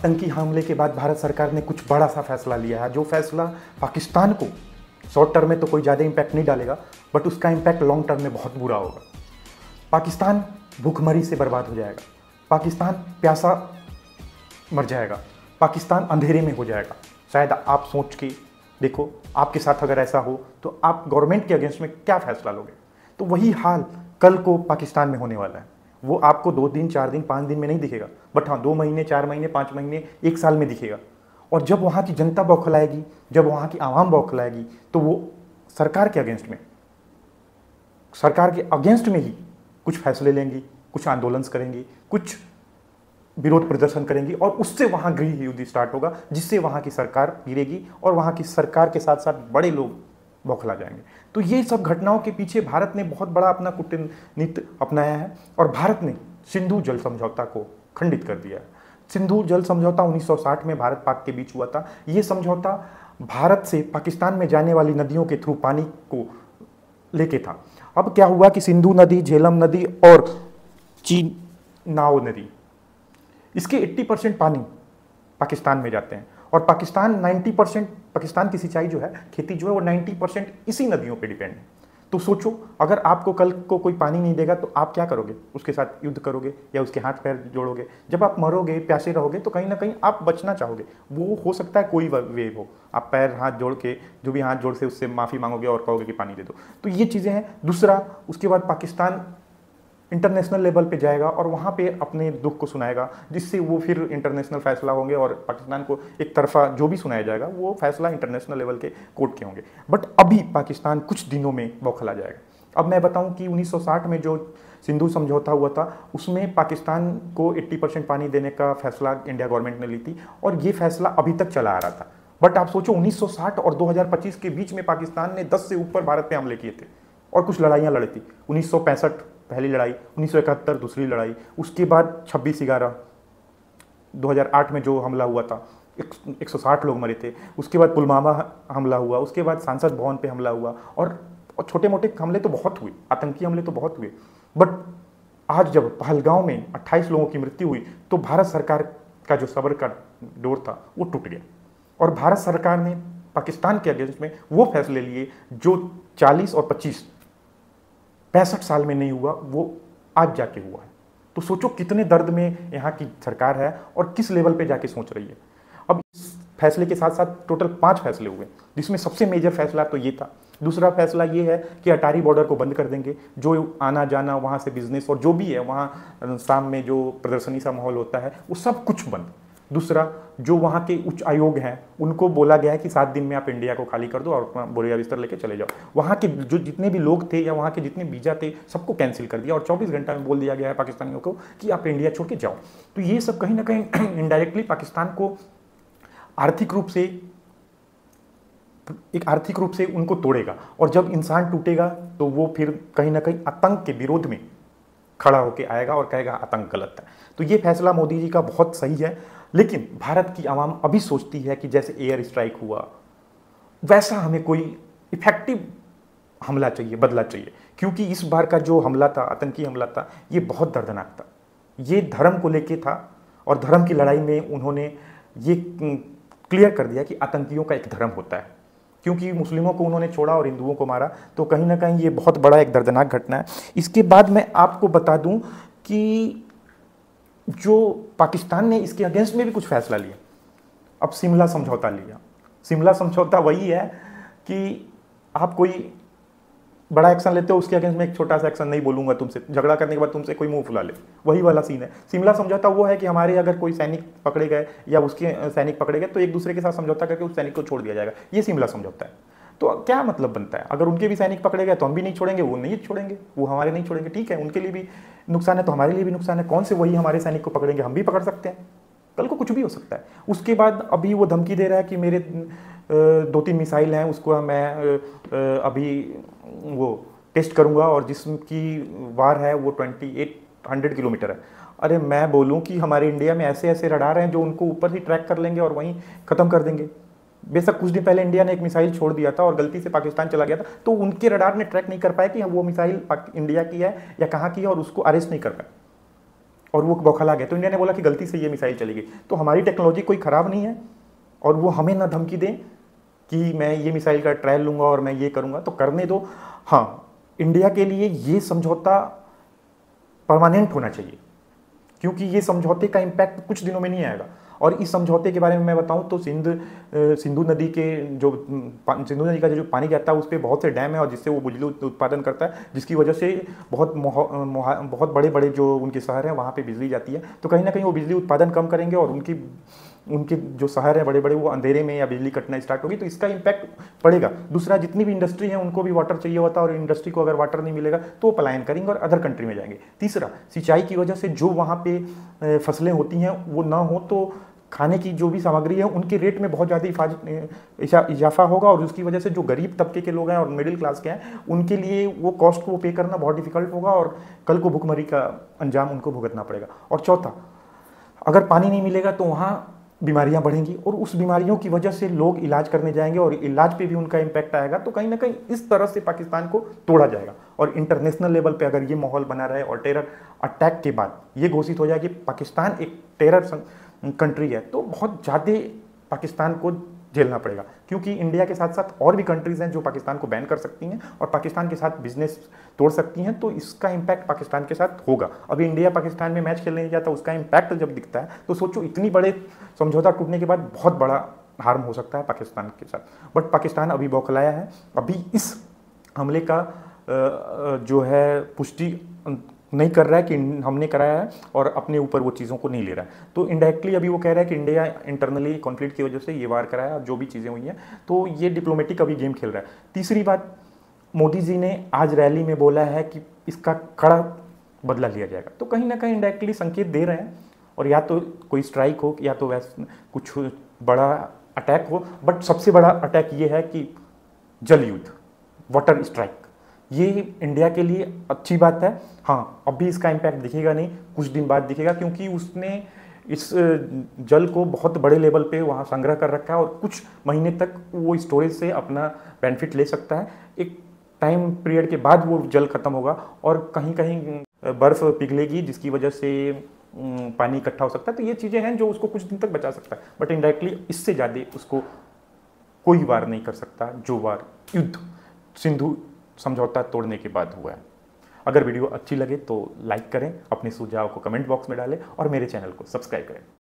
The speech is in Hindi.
आतंकी हमले के बाद भारत सरकार ने कुछ बड़ा सा फैसला लिया है, जो फैसला पाकिस्तान को शॉर्ट टर्म में तो कोई ज़्यादा इम्पैक्ट नहीं डालेगा, बट उसका इम्पैक्ट लॉन्ग टर्म में बहुत बुरा होगा। पाकिस्तान भूखमरी से बर्बाद हो जाएगा, पाकिस्तान प्यासा मर जाएगा, पाकिस्तान अंधेरे में हो जाएगा। शायद आप सोच के देखो, आपके साथ अगर ऐसा हो तो आप गवर्नमेंट के अगेंस्ट में क्या फैसला लोगे। तो वही हाल कल को पाकिस्तान में होने वाला है। वो आपको 2 दिन 4 दिन 5 दिन में नहीं दिखेगा, बट हाँ 2 महीने 4 महीने 5 महीने 1 साल में दिखेगा। और जब वहाँ की जनता बौखलाएगी, जब वहाँ की आवाम बौखलाएगी, तो वो सरकार के अगेंस्ट में ही कुछ फैसले लेंगी, कुछ आंदोलन करेंगी, कुछ विरोध प्रदर्शन करेंगी, और उससे वहाँ गृह युद्ध स्टार्ट होगा, जिससे वहाँ की सरकार गिरेगी और वहाँ की सरकार के साथ साथ बड़े लोग बौखला जाएंगे। तो ये सब घटनाओं के पीछे भारत ने बहुत बड़ा अपना कूटनीति अपनाया है, और भारत ने सिंधु जल समझौता को खंडित कर दिया है। सिंधु जल समझौता 1960 में भारत पाक के बीच हुआ था। ये समझौता भारत से पाकिस्तान में जाने वाली नदियों के थ्रू पानी को लेके था। अब क्या हुआ कि सिंधु नदी, झेलम नदी और चीनाब नदी, इसके 80% पानी पाकिस्तान में जाते हैं, और पाकिस्तान 90%, पाकिस्तान की सिंचाई जो है, खेती जो है, वो 90% इसी नदियों पे डिपेंड है। तो सोचो, अगर आपको कल को कोई पानी नहीं देगा तो आप क्या करोगे? उसके साथ युद्ध करोगे या उसके हाथ पैर जोड़ोगे? जब आप मरोगे, प्यासे रहोगे, तो कहीं ना कहीं आप बचना चाहोगे। वो हो सकता है कोई वे हो, आप पैर हाथ जोड़ के, जो भी हाथ जोड़ से उससे माफ़ी मांगोगे और कहोगे कि पानी दे दो। तो ये चीज़ें हैं। दूसरा, उसके बाद पाकिस्तान इंटरनेशनल लेवल पे जाएगा और वहाँ पे अपने दुख को सुनाएगा, जिससे वो फिर इंटरनेशनल फैसला होंगे, और पाकिस्तान को एक तरफा जो भी सुनाया जाएगा वो फैसला इंटरनेशनल लेवल के कोर्ट के होंगे। बट अभी पाकिस्तान कुछ दिनों में बौखला जाएगा। अब मैं बताऊं कि 1960 में जो सिंधु समझौता हुआ था, उसमें पाकिस्तान को 80% पानी देने का फैसला इंडिया गवर्नमेंट ने ली थी, और ये फैसला अभी तक चला आ रहा था। बट आप सोचो, 1960 और 2025 के बीच में पाकिस्तान ने 10 से ऊपर भारत पे हमले किए थे, और कुछ लड़ाइयाँ लड़ी थी। 1965 पहली लड़ाई, 1971 दूसरी लड़ाई, उसके बाद 26/11 2008 में जो हमला हुआ था, 160 लोग मरे थे। उसके बाद पुलवामा हमला हुआ, उसके बाद संसद भवन पे हमला हुआ, और छोटे मोटे हमले तो बहुत हुए, आतंकी हमले तो बहुत हुए। बट आज जब पहलगांव में 28 लोगों की मृत्यु हुई, तो भारत सरकार का जो सब्र का डोर था वो टूट गया, और भारत सरकार ने पाकिस्तान के अगेंस्ट में वो फैसले लिए जो 40 और 65 साल में नहीं हुआ, वो आज जाके हुआ है। तो सोचो कितने दर्द में यहाँ की सरकार है और किस लेवल पे जाके सोच रही है। अब इस फैसले के साथ साथ टोटल 5 फैसले हुए, जिसमें सबसे मेजर फैसला तो ये था। दूसरा फैसला ये है कि अटारी बॉर्डर को बंद कर देंगे, जो आना जाना वहाँ से बिजनेस और जो भी है, वहाँ शाम में जो प्रदर्शनी सा माहौल होता है, वो सब कुछ बंद। दूसरा, जो वहाँ के उच्च आयोग हैं, उनको बोला गया है कि 7 दिन में आप इंडिया को खाली कर दो और अपना बोरिया बिस्तर लेके चले जाओ। वहाँ के जो जितने भी लोग थे या वहाँ के जितने वीज़ा थे, सबको कैंसिल कर दिया, और 24 घंटा में बोल दिया गया है पाकिस्तानियों को कि आप इंडिया छोड़ के जाओ। तो ये सब कहीं ना कहीं इनडायरेक्टली पाकिस्तान को आर्थिक रूप से उनको तोड़ेगा, और जब इंसान टूटेगा तो वो फिर कहीं ना कहीं आतंक के विरोध में खड़ा होकर आएगा और कहेगा आतंक गलत है। तो ये फैसला मोदी जी का बहुत सही है, लेकिन भारत की आवाम अभी सोचती है कि जैसे एयर स्ट्राइक हुआ, वैसा हमें कोई इफेक्टिव हमला चाहिए, बदला चाहिए। क्योंकि इस बार का जो हमला था, आतंकी हमला था, ये बहुत दर्दनाक था। ये धर्म को लेके था, और धर्म की लड़ाई में उन्होंने ये क्लियर कर दिया कि आतंकियों का एक धर्म होता है। क्योंकि मुस्लिमों को उन्होंने छोड़ा और हिंदुओं को मारा, तो कहीं ना कहीं ये बहुत बड़ा एक दर्दनाक घटना है। इसके बाद मैं आपको बता दूं कि जो पाकिस्तान ने इसके अगेंस्ट में भी कुछ फैसला लिया। अब शिमला समझौता लिया। शिमला समझौता वही है कि आप कोई बड़ा एक्शन लेते हो, उसके अगेंस्ट में एक छोटा सा एक्शन नहीं बोलूंगा तुमसे, झगड़ा करने के बाद तुमसे कोई मुंह फुला ले, वही वाला सीन है। शिमला समझौता वो है कि हमारे अगर कोई सैनिक पकड़े गए या उसके सैनिक पकड़े गए, तो एक दूसरे के साथ समझौता करके उस सैनिक को छोड़ दिया जाएगा। ये शिमला समझौता है। तो क्या मतलब बनता है? अगर उनके भी सैनिक पकड़े गए तो हम भी नहीं छोड़ेंगे, वो नहीं छोड़ेंगे, वो हमारे नहीं छोड़ेंगे। ठीक है, उनके लिए भी नुकसान है तो हमारे लिए भी नुकसान है। कौन से वही हमारे सैनिक को पकड़ेंगे? हम भी पकड़ सकते हैं, कल को कुछ भी हो सकता है। उसके बाद अभी वो धमकी दे रहा है कि मेरे 2-3 मिसाइल हैं, उसको मैं अभी वो टेस्ट करूंगा, और जिसकी वार है वो 2800 किलोमीटर है। अरे मैं बोलूं कि हमारे इंडिया में ऐसे ऐसे रडार हैं जो उनको ऊपर ही ट्रैक कर लेंगे और वहीं ख़त्म कर देंगे। बेशक कुछ दिन पहले इंडिया ने एक मिसाइल छोड़ दिया था और गलती से पाकिस्तान चला गया था, तो उनके रडार ने ट्रैक नहीं कर पाया कि वो मिसाइल इंडिया की है या कहाँ की है, और उसको अरेस्ट नहीं कर पाए। और वो बौखला गया, तो इंडिया ने बोला कि गलती से ये मिसाइल चली गई। तो हमारी टेक्नोलॉजी कोई ख़राब नहीं है और वो हमें ना धमकी दें कि मैं ये मिसाइल का ट्रायल लूँगा और मैं ये करूँगा, तो करने दो। हाँ, इंडिया के लिए ये समझौता परमानेंट होना चाहिए, क्योंकि ये समझौते का इम्पैक्ट कुछ दिनों में नहीं आएगा। और इस समझौते के बारे में मैं बताऊं तो सिंधु नदी का जो पानी जाता है उस पर बहुत से डैम है और जिससे वो बिजली उत्पादन करता है, जिसकी वजह से बहुत बड़े बड़े जो उनके शहर हैं वहाँ पे बिजली जाती है। तो कहीं ना कहीं वो बिजली उत्पादन कम करेंगे और उनके जो शहर हैं बड़े बड़े वो अंधेरे में या बिजली कटना स्टार्ट होगी, तो इसका इम्पैक्ट पड़ेगा। दूसरा, जितनी भी इंडस्ट्री है उनको भी वाटर चाहिए होता है और इंडस्ट्री को अगर वाटर नहीं मिलेगा तो वो पलायन करेंगे और अदर कंट्री में जाएंगे। तीसरा, सिंचाई की वजह से जो वहाँ पे फसलें होती हैं वो ना हो तो खाने की जो भी सामग्री है उनके रेट में बहुत ज़्यादा इजाफा होगा और उसकी वजह से जो गरीब तबके के लोग हैं और मिडिल क्लास के हैं उनके लिए वो कॉस्ट को पे करना बहुत डिफिकल्ट होगा और कल को भुखमरी का अंजाम उनको भुगतना पड़ेगा। और चौथा, अगर पानी नहीं मिलेगा तो वहाँ बीमारियां बढ़ेंगी और उस बीमारियों की वजह से लोग इलाज करने जाएंगे और इलाज पे भी उनका इम्पैक्ट आएगा। तो कहीं ना कहीं इस तरह से पाकिस्तान को तोड़ा जाएगा और इंटरनेशनल लेवल पे अगर ये माहौल बना रहे और टेरर अटैक के बाद ये घोषित हो जाए कि पाकिस्तान एक टेरर कंट्री है, तो बहुत ज़्यादा पाकिस्तान को झेलना पड़ेगा, क्योंकि इंडिया के साथ साथ और भी कंट्रीज़ हैं जो पाकिस्तान को बैन कर सकती हैं और पाकिस्तान के साथ बिजनेस तोड़ सकती हैं। तो इसका इम्पैक्ट पाकिस्तान के साथ होगा। अभी इंडिया पाकिस्तान में मैच खेलने नहीं जाता, उसका इम्पैक्ट जब दिखता है तो सोचो इतनी बड़े समझौता टूटने के बाद बहुत बड़ा हार्म हो सकता है पाकिस्तान के साथ। बट पाकिस्तान अभी बौखलाया है, अभी इस हमले का जो है पुष्टि नहीं कर रहा है कि हमने कराया है और अपने ऊपर वो चीज़ों को नहीं ले रहा है। तो इनडायरेक्टली अभी वो कह रहा है कि इंडिया इंटरनली कॉन्फ्लिक्ट की वजह से ये वार कराया और जो भी चीज़ें हुई हैं, तो ये डिप्लोमेटिक अभी गेम खेल रहा है। तीसरी बात, मोदी जी ने आज रैली में बोला है कि इसका कड़ा बदला लिया जाएगा, तो कहीं ना कहीं इनडायरेक्टली संकेत दे रहे हैं और या तो कोई स्ट्राइक हो या तो वैसे कुछ बड़ा अटैक हो। बट सबसे बड़ा अटैक ये है कि जल युद्ध, वाटर स्ट्राइक, ये इंडिया के लिए अच्छी बात है। हाँ, अभी इसका इम्पैक्ट दिखेगा नहीं, कुछ दिन बाद दिखेगा, क्योंकि उसने इस जल को बहुत बड़े लेवल पे वहाँ संग्रह कर रखा है और कुछ महीने तक वो स्टोरेज से अपना बेनिफिट ले सकता है। एक टाइम पीरियड के बाद वो जल खत्म होगा और कहीं कहीं बर्फ़ पिघलेगी जिसकी वजह से पानी इकट्ठा हो सकता है। तो ये चीज़ें हैं जो उसको कुछ दिन तक बचा सकता है, बट इनडायरेक्टली इससे ज़्यादा उसको कोई वार नहीं कर सकता जो वार युद्ध सिंधु समझौता तोड़ने के बाद हुआ है। अगर वीडियो अच्छी लगे तो लाइक करें, अपने सुझाव को कमेंट बॉक्स में डालें और मेरे चैनल को सब्सक्राइब करें।